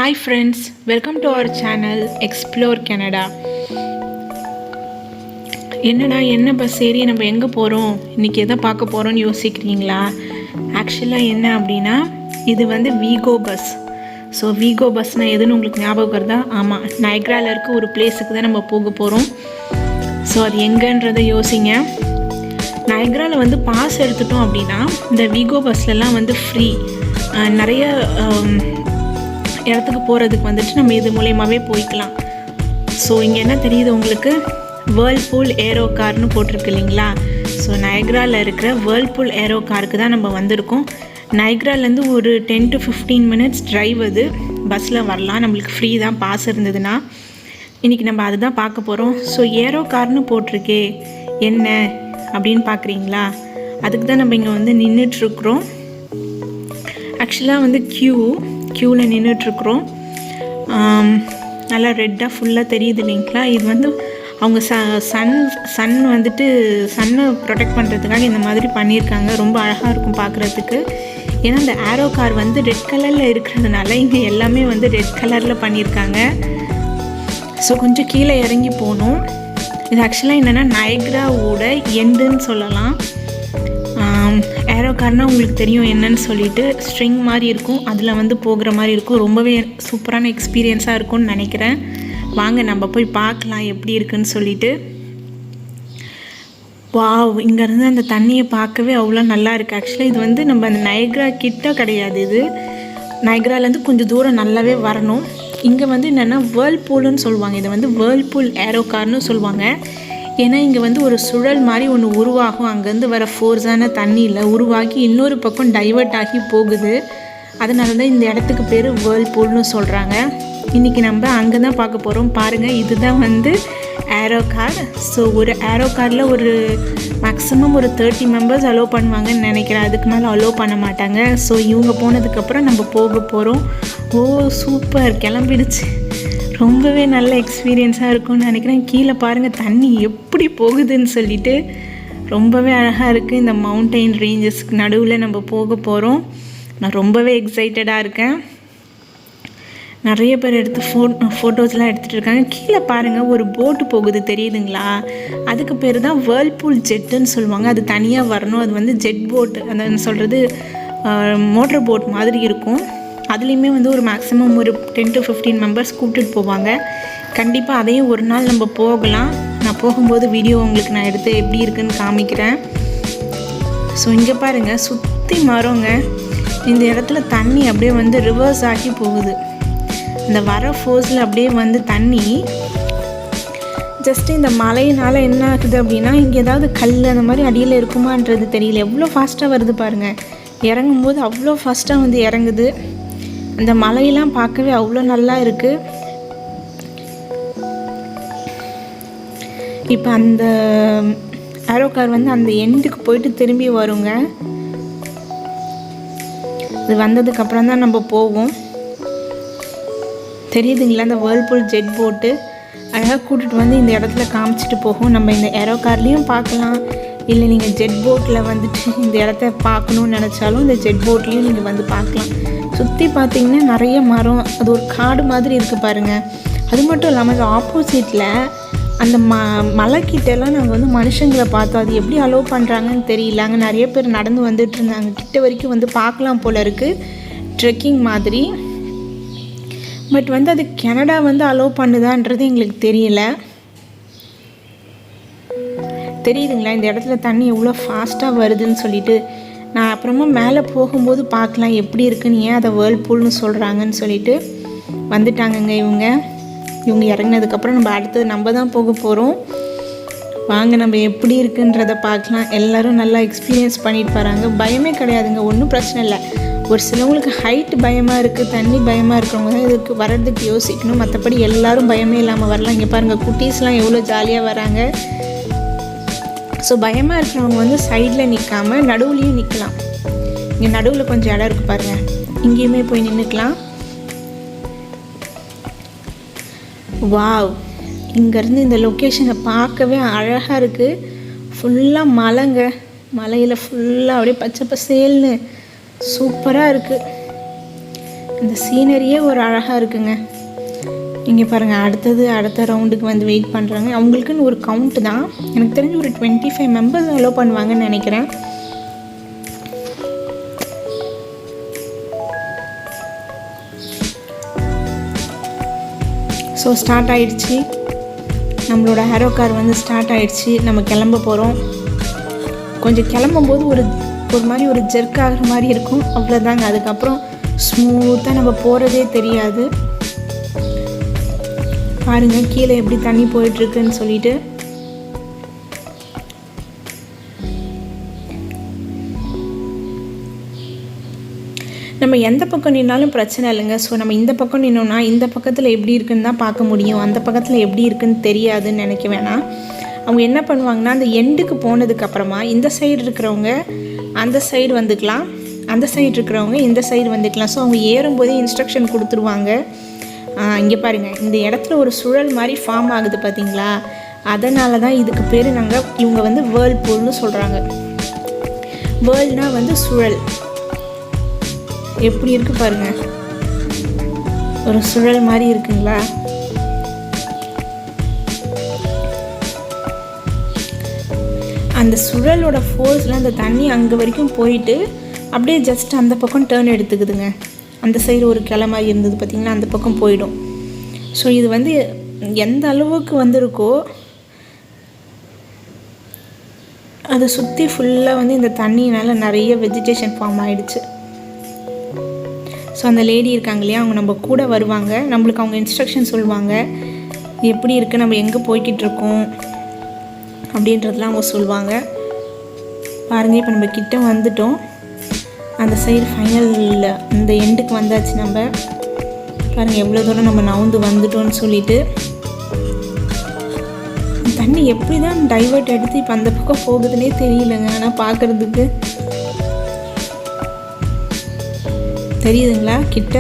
Hi friends, welcome to our channel Explore Canada. என்ன bus ஏறி நம்ம எங்கே போகிறோம், இன்றைக்கி எதை பார்க்க போகிறோன்னு யோசிக்கிறீங்களா? ஆக்சுவலாக என்ன அப்படின்னா, இது வந்து வீகோ பஸ். ஸோ வீகோ பஸ்னால் எதுன்னு உங்களுக்கு ஞாபகம் வருதா? ஆமாம், நயக்ராவில் இருக்க ஒரு பிளேஸுக்கு தான் நம்ம போக போகிறோம். ஸோ அது எங்கன்றதை யோசிங்க. நயக்ராவில் வந்து பாஸ் எடுத்துட்டோம் அப்படின்னா இந்த வீகோ பஸ்லலாம் வந்து ஃப்ரீ. நிறைய இடத்துக்கு போகிறதுக்கு வந்துட்டு நம்ம இது மூலயமாவே போய்க்கலாம். ஸோ இங்கே என்ன தெரியுது உங்களுக்கு, வேர்ல்பூல் ஏரோகார்னு போட்டிருக்கு இல்லைங்களா? ஸோ நயக்ராவில் இருக்கிற வேர்ல்பூல் ஏரோகாருக்கு தான் நம்ம வந்திருக்கோம். நயக்ராலேருந்து ஒரு 10 to 15 minutes ட்ரைவ் அது. பஸ்ஸில் வரலாம், நம்மளுக்கு ஃப்ரீ தான் பாஸ் இருந்ததுன்னா. இன்றைக்கி நம்ம அதுதான் பார்க்க போகிறோம். ஸோ ஏரோகார்னு போட்டிருக்கே என்ன அப்படின்னு பார்க்குறீங்களா? அதுக்கு தான் நம்ம இங்கே வந்து நின்றுட்டுருக்குறோம். ஆக்சுவலாக வந்து க்யூவில் நின்றுட்டுருக்குறோம். நல்லா ரெட்டாக ஃபுல்லாக தெரியுது இல்லைங்களா? இது வந்து அவங்க சன் வந்துட்டு சன்னை ப்ரொடெக்ட் பண்ணுறதுக்காக இந்த மாதிரி பண்ணியிருக்காங்க. ரொம்ப அழகாக இருக்கும் பார்க்குறதுக்கு. ஏன்னா இந்த ஏரோ கார் வந்து ரெட் கலரில் இருக்கிறதுனால இங்கே எல்லாமே வந்து ரெட் கலரில் பண்ணியிருக்காங்க. ஸோ கொஞ்சம் கீழே இறங்கி போகணும். இது ஆக்சுவலாக என்னென்னா நயக்ராவோட எண்டுன்னு சொல்லலாம். ஏரோ கார்னால் உங்களுக்கு தெரியும் என்னன்னு சொல்லிட்டு, ஸ்ட்ரிங் மாதிரி இருக்கும், அதில் வந்து போகிற மாதிரி இருக்கும். ரொம்பவே சூப்பரான எக்ஸ்பீரியன்ஸாக இருக்கும்னு நினைக்கிறேன். வாங்க நம்ம போய் பார்க்கலாம் எப்படி இருக்குன்னு சொல்லிட்டு. வாவ், இங்கேருந்து அந்த தண்ணியை பார்க்கவே அவ்வளோ நல்லா இருக்குது. ஆக்சுவலாக இது வந்து நம்ம அந்த நயக்ரா கிட்ட கிடையாது, இது நயக்ராலேருந்து கொஞ்சம் தூரம் நல்லாவே வரணும். இங்கே வந்து என்னென்னா வேர்ல்பூல்னு சொல்லுவாங்க. இதை வந்து வேர்ல்பூல் ஏரோகார்னு சொல்லுவாங்க. ஏன்னா இங்கே வந்து ஒரு சுழல் மாதிரி ஒன்று உருவாகும். அங்கேருந்து வர ஃபோர்ஸான தண்ணியில் உருவாகி இன்னொரு பக்கம் டைவர்ட் ஆகி போகுது. அதனால தான் இந்த இடத்துக்கு பேர் வேர்ல்பூல்னு சொல்கிறாங்க. இன்றைக்கி நம்ம அங்கே தான் பார்க்க போகிறோம். பாருங்கள், இதுதான் வந்து ஏரோ கார். ஸோ ஒரு ஏரோ காரில் ஒரு மேக்ஸிமம் ஒரு 30 members அலோவ் பண்ணுவாங்கன்னு நினைக்கிறேன். அதுக்கு மேலே அலோவ் பண்ண மாட்டாங்க. ஸோ இவங்க போனதுக்கப்புறம் நம்ம போக போகிறோம். ஓ சூப்பர், கிளம்பிடுச்சு. ரொம்பவே நல்ல எக்ஸ்பீரியன்ஸாக இருக்கும்னு நினைக்கிறேன். கீழே பாருங்கள் தண்ணி எப்படி போகுதுன்னு சொல்லிட்டு ரொம்பவே அழகாக இருக்குது. இந்த மவுண்டெயின் ரேஞ்சஸ்க்கு நடுவில் நம்ம போக போகிறோம். நான் ரொம்பவே எக்ஸைட்டடாக இருக்கேன். நிறைய பேர் எடுத்து ஃபோட்டோஸ்லாம் எடுத்துகிட்டு இருக்காங்க. கீழே பாருங்கள் ஒரு போட்டு போகுது, தெரியுதுங்களா? அதுக்கு பேர் தான் வேர்ல்பூல் ஜெட்டுன்னு சொல்லுவாங்க. அது தனியாக வரணும். அது வந்து ஜெட் போட்டு, அந்த சொல்கிறது மோட்டர் போட் மாதிரி இருக்கும். அதுலேயுமே வந்து ஒரு மேக்ஸிமம் ஒரு 10 to 15 members கூப்பிட்டுட்டு போவாங்க. கண்டிப்பாக அதையும் ஒரு நாள் நம்ம போகலாம். நான் போகும்போது வீடியோ உங்களுக்கு நான் எடுத்து எப்படி இருக்குன்னு காமிக்கிறேன். ஸோ இங்கே பாருங்கள், சுற்றி மரங்க. இந்த இடத்துல தண்ணி அப்படியே வந்து ரிவர்ஸ் ஆகி போகுது. இந்த வர ஃபோர்ஸில் அப்படியே வந்து தண்ணி ஜஸ்ட்டு இந்த மழையினால் என்ன ஆகுது அப்படின்னா, இங்கே ஏதாவது கல் அந்த மாதிரி அடியில் இருக்குமான்றது தெரியல. எவ்வளோ ஃபாஸ்ட்டாக வருது பாருங்கள். இறங்கும்போது அவ்வளோ ஃபாஸ்ட்டாக வந்து இறங்குது. அந்த மலையெல்லாம் பார்க்கவே அவ்வளோ நல்லா இருக்குது. இப்போ அந்த ஏரோ கார் வந்து அந்த எண்டுக்கு போயிட்டு திரும்பி வருங்க. இது வந்ததுக்கப்புறம் தான் நம்ம போவோம். தெரியுதுங்களா? அந்த வேர்ல்பூல் ஜெட் போட்டு அழகாக கூட்டிகிட்டு வந்து இந்த இடத்துல காமிச்சிட்டு போகும். நம்ம இந்த ஏரோ கார்லேயும் பார்க்கலாம், இல்லை நீங்கள் ஜெட் போட்டில் வந்துட்டு இந்த இடத்த பார்க்கணுன்னு நினச்சாலும் இந்த ஜெட் போட்லேயும் நீங்கள் வந்து பார்க்கலாம். சுற்றி பார்த்திங்கன்னா நிறைய மரம், அது ஒரு காடு மாதிரி இருக்குது பாருங்கள். அது மட்டும் இல்லாமல் அது ஆப்போசிட்டில் அந்த மலைக்கிட்டெல்லாம் நாங்கள் வந்து மனுஷங்களை பார்த்தோம். அது எப்படி அலோவ் பண்ணுறாங்கன்னு தெரியல. அங்கே நிறைய பேர் நடந்து வந்துட்டு இருந்தாங்க. கிட்ட வரைக்கும் வந்து பார்க்கலாம் போல் இருக்குது, ட்ரெக்கிங் மாதிரி. பட் வந்து அது கனடா வந்து அலோவ் பண்ணுதான்றது எங்களுக்கு தெரியல. தெரியுதுங்களா இந்த இடத்துல தண்ணி எவ்வளோ ஃபாஸ்ட்டாக வருதுன்னு சொல்லிட்டு. நான் அப்புறமா மேலே போகும்போது பார்க்கலாம் எப்படி இருக்குன்னு, ஏன் அதை வேர்ல்பூல்னு சொல்கிறாங்கன்னு சொல்லிட்டு. வந்துட்டாங்கங்க இவங்க இறங்கினதுக்கப்புறம் நம்ம அடுத்தது நம்ம தான் போக போகிறோம். வாங்க நம்ம எப்படி இருக்குன்றதை பார்க்கலாம். எல்லோரும் நல்லா எக்ஸ்பீரியன்ஸ் பண்ணிட்டு வராங்க. பயமே கிடையாதுங்க, ஒன்றும் பிரச்சனை இல்லை. ஒரு சிலவங்களுக்கு ஹைட் பயமாக இருக்குது, தண்ணி பயமாக இருக்கிறவங்க தான் இதுக்கு வர்றதுக்கு யோசிக்கணும். மற்றபடி எல்லோரும் பயமே இல்லாமல் வரலாம். இங்கே பாருங்கள் குட்டீஸ்லாம் எவ்வளோ ஜாலியாக வராங்க. ஸோ பயமாக இருக்கிறவங்க வந்து சைடில் நிற்காமல் நடுவுலையும் நிற்கலாம். இங்கே நடுவில் கொஞ்சம் இடம் இருக்குது பாருங்கள், இங்கேயுமே போய் நின்றுக்கலாம். வாவ், இங்கேருந்து இந்த லொக்கேஷனை பார்க்கவே அழகாக இருக்குது. ஃபுல்லாக மலைங்க, மலையில் ஃபுல்லாக அப்படியே பச்சை பசேல்னு சூப்பராக இருக்குது. இந்த சீனரியே ஒரு அழகாக இருக்குங்க. இங்கே பாருங்கள், அடுத்த ரவுண்டுக்கு வந்து வெயிட் பண்ணுறாங்க. அவங்களுக்குன்னு ஒரு கவுண்ட்டு தான், எனக்கு தெரிஞ்சு ஒரு 25 மெம்பர்ஸ் அலோவ் பண்ணுவாங்கன்னு நினைக்கிறேன். ஸோ ஸ்டார்ட் ஆகிடுச்சு, நம்மளோட ஏரோகார் வந்து ஸ்டார்ட் ஆகிடுச்சு. நம்ம கிளம்ப போகிறோம். கொஞ்சம் கிளம்பும்போது ஒரு மாதிரி ஒரு ஜெர்க் ஆகிற மாதிரி இருக்கும், அவ்வளோதாங்க. அதுக்கப்புறம் ஸ்மூத்தாக நம்ம போகிறதே தெரியாது. பாருங்கள் கீழே எப்படி தண்ணி போயிட்டுருக்குன்னு சொல்லிட்டு. நம்ம எந்த பக்கம் நின்னாலும் பிரச்சனை இல்லைங்க. ஸோ நம்ம இந்த பக்கம் நின்னோன்னா இந்த பக்கத்தில் எப்படி இருக்குன்னு தான் பார்க்க முடியும், அந்த பக்கத்தில் எப்படி இருக்குன்னு தெரியாதுன்னு நினைக்க வேணாம். அவங்க என்ன பண்ணுவாங்கன்னா, அந்த எண்டுக்கு போனதுக்கப்புறமா இந்த சைடு இருக்கிறவங்க அந்த சைடு வந்துக்கலாம், அந்த சைடு இருக்கிறவங்க இந்த சைடு வந்துக்கலாம். ஸோ அவங்க ஏறும்போதே இன்ஸ்ட்ரக்ஷன் கொடுத்துருவாங்க. இங்கே பாருங்கள், இந்த இடத்துல ஒரு சுழல் மாதிரி ஃபார்ம் ஆகுது பார்த்தீங்களா, அதனால தான் இதுக்கு பேர் இவங்க வந்து வேர்ல்பூல்னு சொல்கிறாங்க. வேர்ல்னால் வந்து சுழல். எப்படி இருக்கு பாருங்கள், ஒரு சுழல் மாதிரி இருக்குங்களா. அந்த சுழலோட ஃபோர்ஸில் அந்த தண்ணி அங்கே வரைக்கும் போயிட்டு அப்படியே ஜஸ்ட் அந்த பக்கம் டேர்ன் எடுத்துக்குதுங்க. அந்த சைடு ஒரு கிளை மாதிரி இருந்தது பார்த்திங்கன்னா, அந்த பக்கம் போயிடும். ஸோ இது வந்து எந்த அளவுக்கு வந்திருக்கோ அதை சுற்றி ஃபுல்லாக வந்து இந்த தண்ணியினால் நிறைய வெஜிடேஷன் ஃபார்ம் ஆகிடுச்சு. ஸோ அந்த லேடி இருக்காங்க இல்லையா, அவங்க நம்ம கூட வருவாங்க, நம்மளுக்கு அவங்க இன்ஸ்ட்ரக்ஷன் சொல்லுவாங்க, எப்படி இருக்குது, நம்ம எங்கே போய்கிட்டு இருக்கோம் அப்படின்றதுலாம் அவங்க சொல்லுவாங்க. பாருங்கள், இப்போ நம்ம கிட்ட வந்துட்டோம், அந்த சைடு ஃபைனலில் இந்த எண்டுக்கு வந்தாச்சு. நம்ம பாருங்கள் எவ்வளோ தூரம் நம்ம நவுந்து வந்துட்டோம்னு சொல்லிட்டு. தண்ணி எப்படி தான் டைவர்ட் எடுத்து இப்போ அந்த பக்கம் போகுதுன்னே தெரியலங்க. ஆனால் பார்க்குறதுக்கு தெரியுதுங்களா கிட்ட.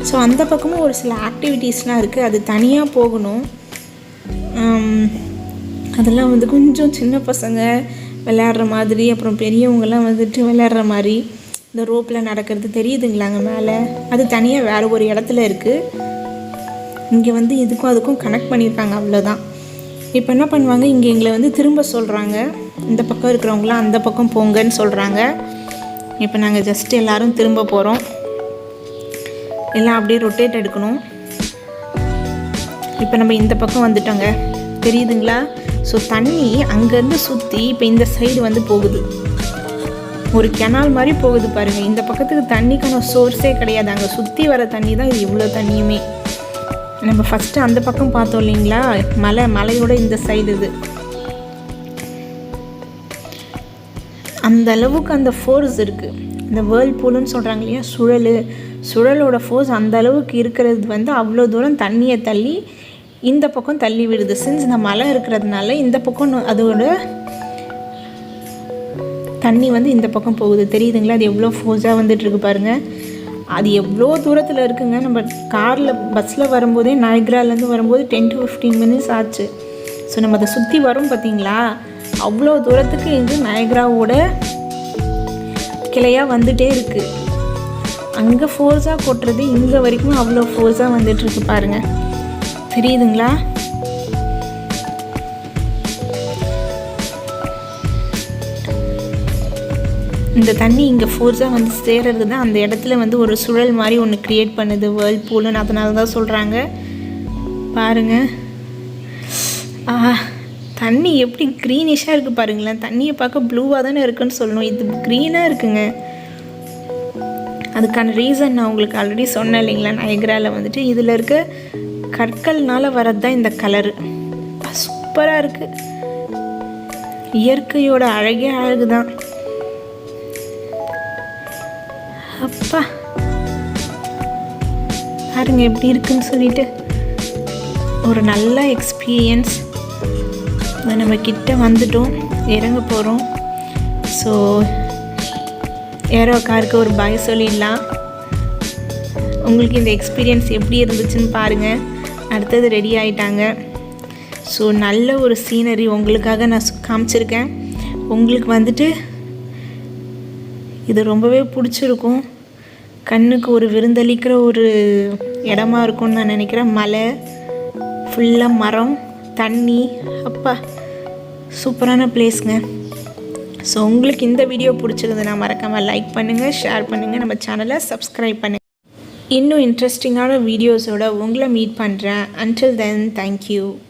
ஸோ அந்த பக்கமும் ஒரு சில ஆக்டிவிட்டீஸ்லாம் இருக்குது, அது தனியாக போகணும். அதெல்லாம் வந்து கொஞ்சம் சின்ன பசங்க விளையாடுற மாதிரி, அப்புறம் பெரியவங்கெல்லாம் வந்துட்டு விளையாடுற மாதிரி, இந்த ரோப்பில் நடக்கிறது தெரியுதுங்களாங்க மேலே, அது தனியாக வேறு ஒரு இடத்துல இருக்குது. இங்கே வந்து இதுக்கும் அதுக்கும் கனெக்ட் பண்ணியிருக்காங்க, அவ்வளோதான். இப்போ என்ன பண்ணுவாங்க, இங்கே எங்களை வந்து திரும்ப சொல்கிறாங்க, இந்த பக்கம் இருக்கிறவங்களாம் அந்த பக்கம் போங்கன்னு சொல்கிறாங்க. இப்போ நாங்கள் ஜஸ்ட்டு எல்லோரும் திரும்ப போகிறோம். எல்லாம் அப்படியே ரொட்டேட் எடுக்கணும். இப்போ நம்ம இந்த பக்கம் வந்துட்டோங்க, தெரியுதுங்களா. ஸோ தண்ணி அங்கேருந்து சுற்றி இப்போ இந்த சைடு வந்து போகுது, ஒரு கெனால் மாதிரி போகுது பாருங்கள். இந்த பக்கத்துக்கு தண்ணிக்கான சோர்ஸே கிடையாது, அங்கே சுற்றி வர தண்ணி தான் இது இவ்வளோ தண்ணியுமே. நம்ம ஃபஸ்ட்டு அந்த பக்கம் பார்த்தோம் இல்லைங்களா, மலையோட இந்த சைடு இது. அந்த அளவுக்கு அந்த ஃபோர்ஸ் இருக்குது. இந்த வேர்ல்பூல்னு சொல்கிறாங்க இல்லையா, சுழலோட ஃபோர்ஸ் அந்த அளவுக்கு இருக்கிறது வந்து அவ்வளோ தூரம் தண்ணியை தள்ளி இந்த பக்கம் தள்ளி விடுது. சின்ஸ் இந்த மலை இருக்கிறதுனால இந்த பக்கம் அதோட தண்ணி வந்து இந்த பக்கம் போகுது, தெரியுதுங்களா. அது எவ்வளோ ஃபோர்ஸாக வந்துட்டுருக்கு பாருங்கள். அது எவ்வளோ தூரத்தில் இருக்குங்க. நம்ம பஸ்ஸில் வரும்போதே நயக்ராலேருந்து வரும்போது 10 to 15 minutes ஆச்சு. ஸோ நம்ம அதை சுற்றி வரும் பார்த்திங்களா, அவ்வளோ தூரத்துக்கு இது நயக்ராவோட கிளையாக வந்துகிட்டே இருக்குது. அங்கே ஃபோர்ஸாக கொட்டுறது இங்கே வரைக்கும் அவ்வளோ ஃபோர்ஸாக வந்துட்டுருக்கு பாருங்கள், தெரியுதுங்களா. இந்த தண்ணி இங்கே ஃபோர்ஸாக வந்து சேர்றது தான் அந்த இடத்துல வந்து ஒரு சுழல் மாதிரி ஒன்று க்ரியேட் பண்ணுது வேர்ல்பூல்னு, அதனால தான் சொல்கிறாங்க. பாருங்கள், தண்ணி எப்படி க்ரீனிஷாக இருக்குது பாருங்களேன். தண்ணியை பார்க்க ப்ளூவாக தானே இருக்குன்னு சொல்லணும், இது க்ரீனாக இருக்குங்க. அதுக்கான ரீசன் நான் உங்களுக்கு ஆல்ரெடி சொன்னேன் இல்லைங்களா, நயக்ராவில் வந்துட்டு இதில் இருக்க கற்கள்னால் வரது தான் இந்த கலரு. சூப்பராக இருக்குது, இயற்கையோட அழகே அழகு தான். அப்பா பாருங்க எப்படி இருக்குன்னு சொல்லிட்டு, ஒரு நல்ல எக்ஸ்பீரியன்ஸ். நம்ம கிட்ட வந்துட்டோம், இறங்க போகிறோம். ஸோ ஏரோகாருக்கு ஒரு பாய் சொல்லிடலாம். உங்களுக்கு இந்த எக்ஸ்பீரியன்ஸ் எப்படி இருந்துச்சுன்னு பாருங்கள். அடுத்தது ரெடி ஆகிட்டாங்க. ஸோ நல்ல ஒரு சீனரி உங்களுக்காக நான் காமிச்சிருக்கேன். உங்களுக்கு வந்துட்டு இது ரொம்பவே பிடிச்சிருக்கும். கண்ணுக்கு ஒரு விருந்தளிக்கிற ஒரு இடமா இருக்கும்னு நான் நினைக்கிறேன். மலை ஃபுல்லாக மரம், தண்ணி, அப்பா சூப்பரான பிளேஸ்ங்க. ஸோ உங்களுக்கு இந்த வீடியோ பிடிச்சிருந்ததுன்னா மறக்காமல் லைக் பண்ணுங்கள், ஷேர் பண்ணுங்கள், நம்ம சேனலை சப்ஸ்கிரைப் பண்ணுங்கள். இன்னும் இன்ட்ரெஸ்டிங்கான வீடியோஸோட உங்களை மீட் பண்ணுறேன். Until then, thank you.